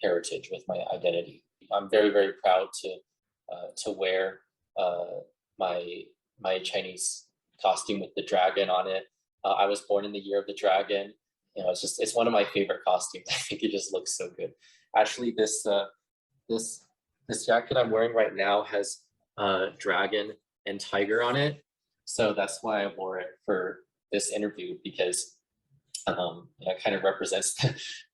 heritage, with my identity. I'm very, very proud to wear my Chinese costume with the dragon on it. I was born in the year of the dragon. It's one of my favorite costumes. I think it just looks so good. Actually, this jacket I'm wearing right now has dragon and tiger on it. So that's why I wore it for this interview, because it kind of represents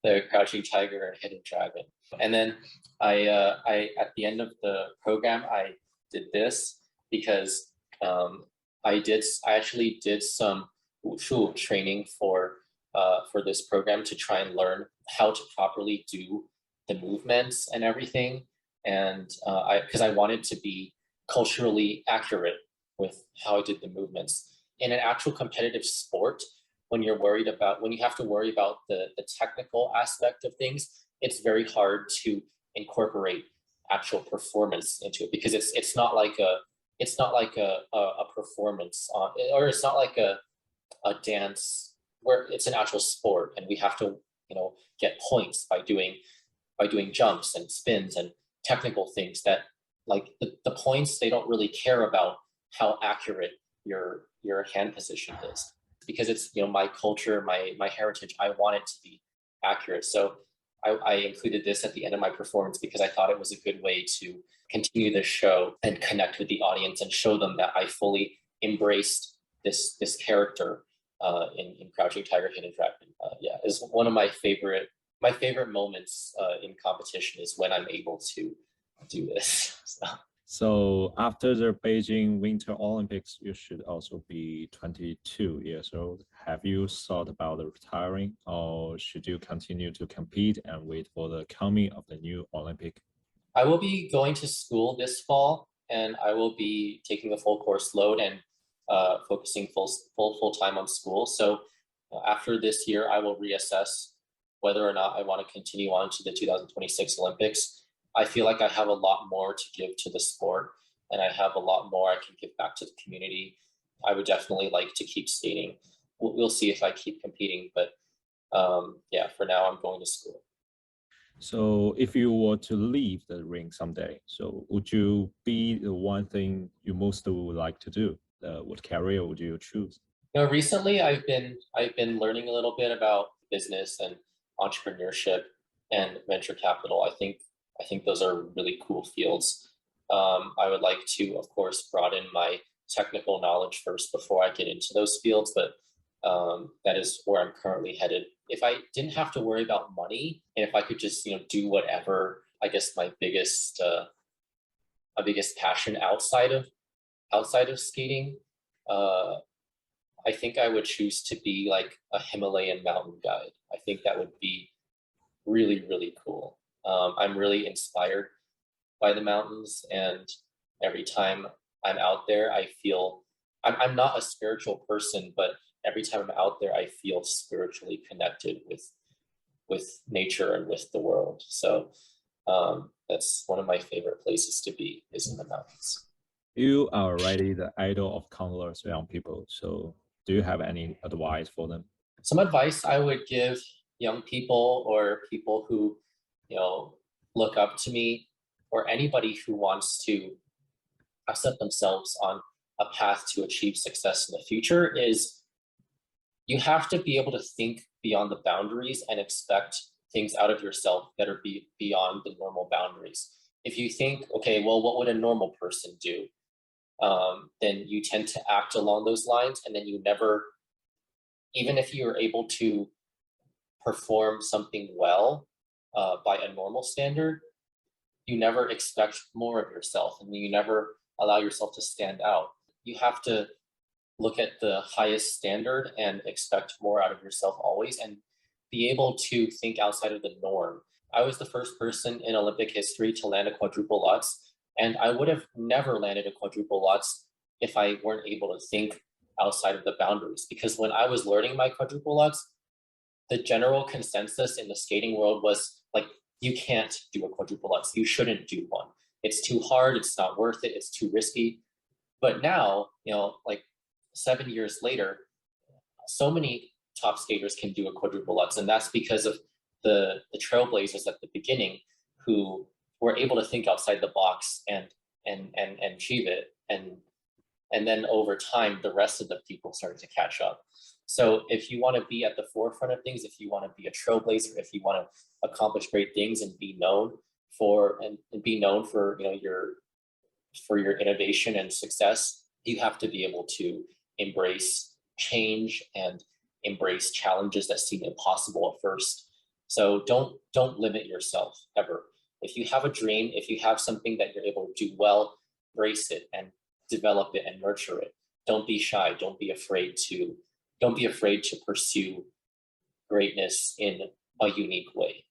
the crouching tiger and hidden dragon. And then I at the end of the program, I did this because I actually did some wushu training for this program to try and learn how to properly do the movements and everything. And because I wanted to be culturally accurate with how I did the movements. In an actual competitive sport, when you have to worry about the technical aspect of things, it's very hard to incorporate actual performance into it, because it's not like a performance or it's not like a dance where it's an actual sport and we have to get points by doing jumps and spins and technical things that, like, the points, they don't really care about how accurate your hand position is, because it's my culture, my heritage. I want it to be accurate. So I included this at the end of my performance because I thought it was a good way to continue the show and connect with the audience and show them that I fully embraced this character in Crouching Tiger, Hidden Dragon. Is one of my favorite moments in competition is when I'm able to do this. So after the Beijing Winter Olympics, you should also be 22 years old. Have you thought about retiring, or should you continue to compete and wait for the coming of the new Olympic? I will be going to school this fall, and I will be taking a full course load and focusing full time on school. So after this year, I will reassess whether or not I want to continue on to the 2026 Olympics. I feel like I have a lot more to give to the sport, and I have a lot more I can give back to the community. I would definitely like to keep skating. We'll see if I keep competing, but for now I'm going to school. So if you were to leave the ring someday, so would you be the one thing you most would like to do? What career would you choose? Recently I've been learning a little bit about business and entrepreneurship and venture capital. I think those are really cool fields. I would like to, of course, broaden my technical knowledge first before I get into those fields, but that is where I'm currently headed. If I didn't have to worry about money, and if I could just do whatever, I guess my biggest passion outside of skating, I think I would choose to be like a Himalayan mountain guide. I think that would be really, really cool. I'm really inspired by the mountains, and every time I'm out there, I feel I'm not a spiritual person, but every time I'm out there, I feel spiritually connected with nature and with the world. So that's one of my favorite places to be, is in the mountains. You are already the idol of countless young people. So do you have any advice for them? Some advice I would give young people, or people who look up to me, or anybody who wants to set themselves on a path to achieve success in the future, is you have to be able to think beyond the boundaries and expect things out of yourself that are beyond the normal boundaries. If you think, okay, well, what would a normal person do? Then you tend to act along those lines, and then you never, even if you're able to perform something well by a normal standard, you never expect more of yourself, and you never allow yourself to stand out. You have to look at the highest standard and expect more out of yourself always, and be able to think outside of the norm. I was the first person in Olympic history to land a quadruple Lutz, and I would have never landed a quadruple Lutz if I weren't able to think outside of the boundaries. Because when I was learning my quadruple Lutz, the general consensus in the skating world was like, you can't do a quadruple Lutz. You shouldn't do one. It's too hard. It's not worth it. It's too risky. But now, like 7 years later, so many top skaters can do a quadruple Lutz, and that's because of the trailblazers at the beginning who were able to think outside the box and achieve it. And then over time, the rest of the people started to catch up. So if you want to be at the forefront of things, if you want to be a trailblazer, if you want to accomplish great things and be known for your innovation and success, you have to be able to embrace change and embrace challenges that seem impossible at first. So don't limit yourself ever. If you have a dream, if you have something that you're able to do well, embrace it and develop it and nurture it. Don't be shy. Don't be afraid to pursue greatness in a unique way.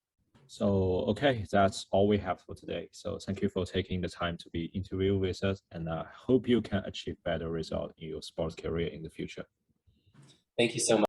So, okay, that's all we have for today. So thank you for taking the time to be interviewed with us, and I hope you can achieve better results in your sports career in the future. Thank you so much.